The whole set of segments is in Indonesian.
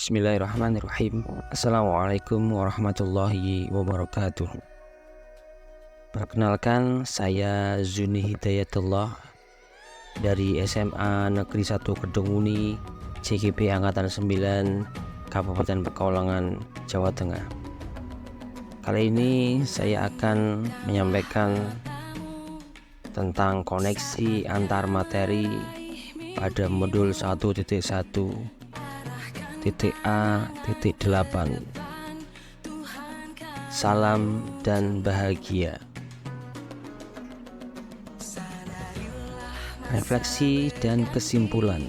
Bismillahirrahmanirrahim. Assalamualaikum warahmatullahi wabarakatuh. Perkenalkan, saya Zuni Hidayatullah dari SMA Negeri 1 Kedungmuni, CGP Angkatan 9, Kabupaten Pekalongan, Jawa Tengah. Kali ini saya akan menyampaikan tentang koneksi antar materi pada modul 1.1.A.8. Salam dan bahagia. Refleksi dan kesimpulan.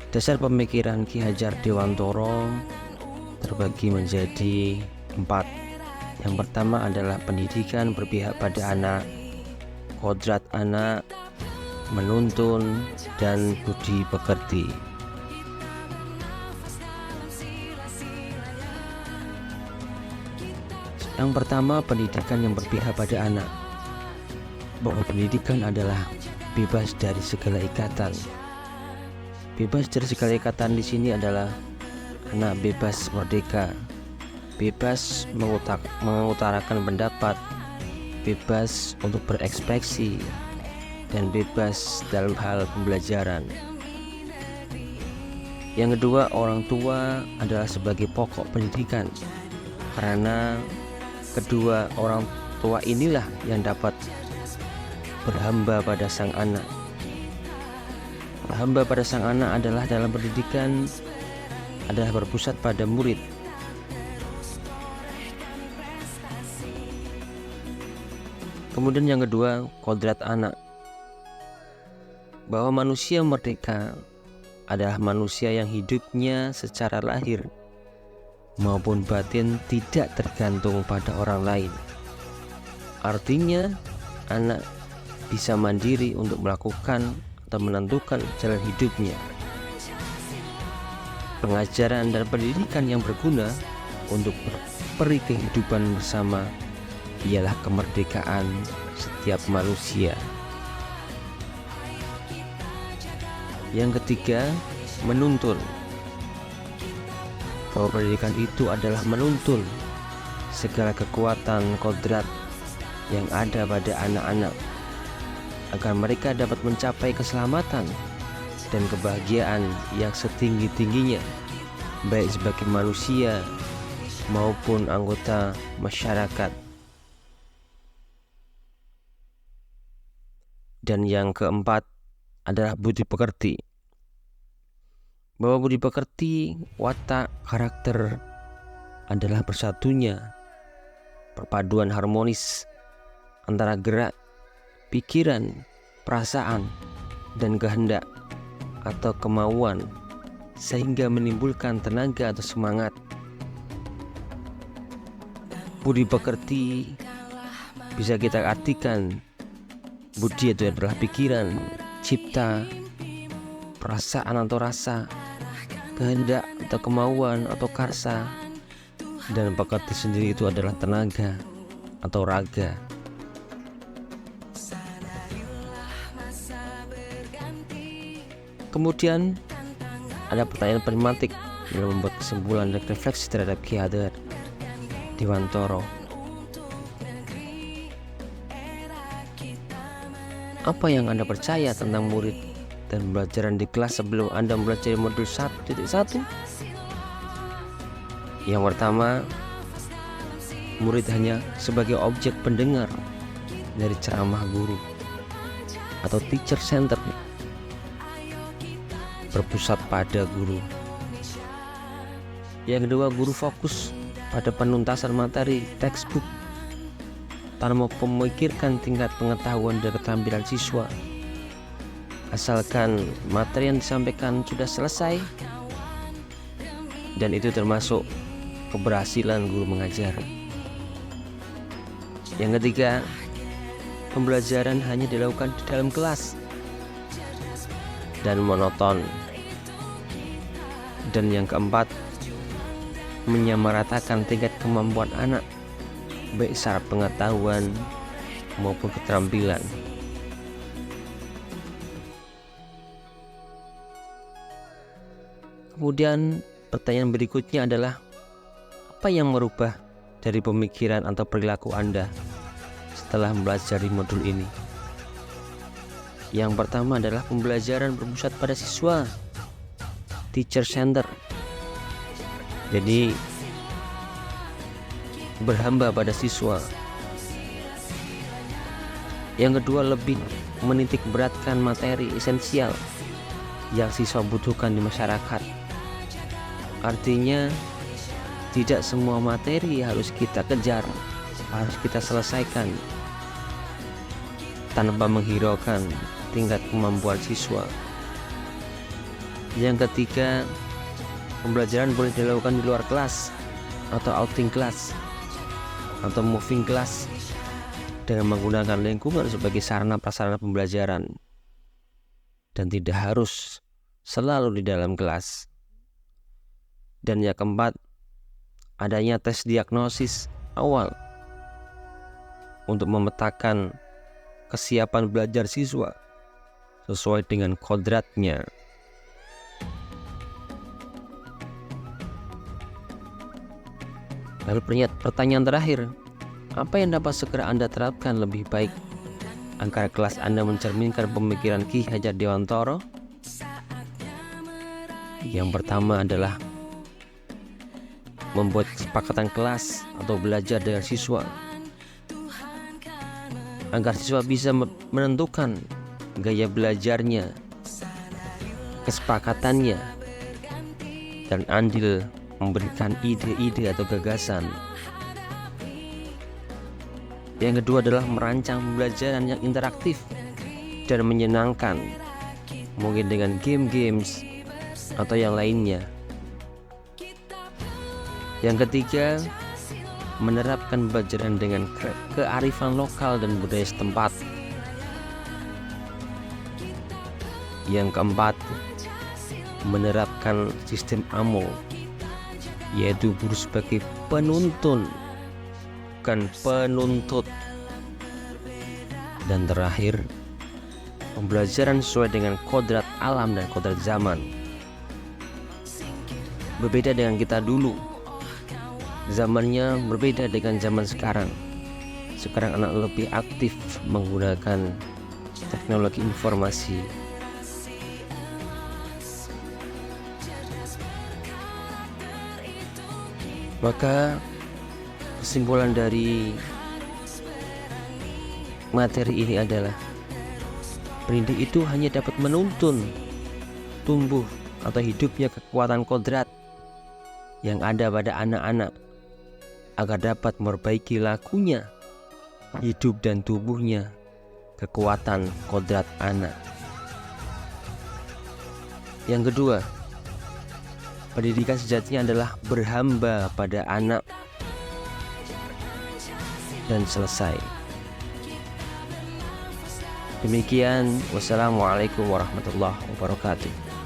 Dasar pemikiran Ki Hajar Dewantoro terbagi menjadi 4. Yang pertama adalah pendidikan berpihak pada anak, kodrat anak, menuntun, dan budi pekerti. Yang pertama, pendidikan yang berpihak pada anak. Bahwa pendidikan adalah bebas dari segala ikatan. Bebas dari segala ikatan di sini adalah anak bebas merdeka, bebas mengutarakan pendapat, bebas untuk berekspresi, dan bebas dalam hal pembelajaran. Yang kedua, orang tua adalah sebagai pokok pendidikan, karena kedua orang tua inilah yang dapat berhamba pada sang anak. Berhamba pada sang anak adalah dalam pendidikan adalah berpusat pada murid. Kemudian yang kedua, kodrat anak. Bahwa manusia merdeka adalah manusia yang hidupnya secara lahir maupun batin tidak tergantung pada orang lain. Artinya, anak bisa mandiri untuk melakukan atau menentukan jalan hidupnya. Pengajaran dan pendidikan yang berguna untuk berperi kehidupan bersama ialah kemerdekaan setiap manusia. Yang ketiga, menuntun. Bahwa pendidikan itu adalah menuntun segala kekuatan kodrat yang ada pada anak-anak agar mereka dapat mencapai keselamatan dan kebahagiaan yang setinggi-tingginya, baik sebagai manusia maupun anggota masyarakat. Dan yang keempat adalah budi pekerti. Bahwa budi pekerti, watak, karakter adalah bersatunya perpaduan harmonis antara gerak, pikiran, perasaan, dan kehendak atau kemauan, sehingga menimbulkan tenaga atau semangat. Budi pekerti bisa kita artikan, budi itu adalah pikiran, cipta, perasaan atau rasa, kehendak atau kemauan atau karsa, dan pekerti sendiri itu adalah tenaga atau raga. Kemudian ada pertanyaan pragmatik dalam membuat kesimpulan dan refleksi terhadap Ki Hajar Dewantoro. Apa yang Anda percaya tentang murid dan pembelajaran di kelas sebelum Anda belajar modul 1.1? Yang pertama, murid hanya sebagai objek pendengar dari ceramah guru atau teacher center, berpusat pada guru. Yang kedua, guru fokus pada penuntasan materi textbook tanpa memikirkan tingkat pengetahuan dan keterampilan siswa. Asalkan materi yang disampaikan sudah selesai, dan itu termasuk keberhasilan guru mengajar. Yang ketiga, pembelajaran hanya dilakukan di dalam kelas dan monoton. Dan yang keempat, menyamaratakan tingkat kemampuan anak, baik secara pengetahuan maupun keterampilan. Kemudian pertanyaan berikutnya adalah, apa yang merubah dari pemikiran atau perilaku Anda setelah mempelajari modul ini? Yang pertama adalah pembelajaran berpusat pada siswa, teacher center. Jadi berhamba pada siswa. Yang kedua, lebih menitik beratkan materi esensial yang siswa butuhkan di masyarakat. Artinya tidak semua materi harus kita kejar, harus kita selesaikan tanpa menghiraukan tingkat kemampuan siswa. Yang ketiga, pembelajaran boleh dilakukan di luar kelas atau outing kelas atau moving kelas dengan menggunakan lingkungan sebagai sarana prasarana pembelajaran dan tidak harus selalu di dalam kelas. Dan yang keempat, adanya tes diagnosis awal untuk memetakan kesiapan belajar siswa sesuai dengan kodratnya. Lalu pertanyaan terakhir, apa yang dapat segera Anda terapkan lebih baik agar kelas Anda mencerminkan pemikiran Ki Hajar Dewantoro? Yang pertama adalah membuat kesepakatan kelas atau belajar dengan siswa agar siswa bisa menentukan gaya belajarnya, kesepakatannya, dan andil memberikan ide-ide atau gagasan. Yang kedua adalah merancang pembelajaran yang interaktif dan menyenangkan, mungkin dengan game-games atau yang lainnya. Yang ketiga, menerapkan pembelajaran dengan kearifan lokal dan budaya setempat. Yang keempat, menerapkan sistem AMO, yaitu guru sebagai penuntun bukan penuntut. Dan terakhir, pembelajaran sesuai dengan kodrat alam dan kodrat zaman. Berbeda dengan kita dulu, zamannya berbeda dengan zaman sekarang. Sekarang anak lebih aktif menggunakan teknologi informasi. Maka kesimpulan dari materi ini adalah, pendidik itu hanya dapat menuntun tumbuh atau hidupnya kekuatan kodrat yang ada pada anak-anak agar dapat memperbaiki lakunya, hidup dan tubuhnya, kekuatan kodrat anak. Yang kedua, pendidikan sejatinya adalah berhamba pada anak dan selesai. Demikian, wassalamualaikum warahmatullahi wabarakatuh.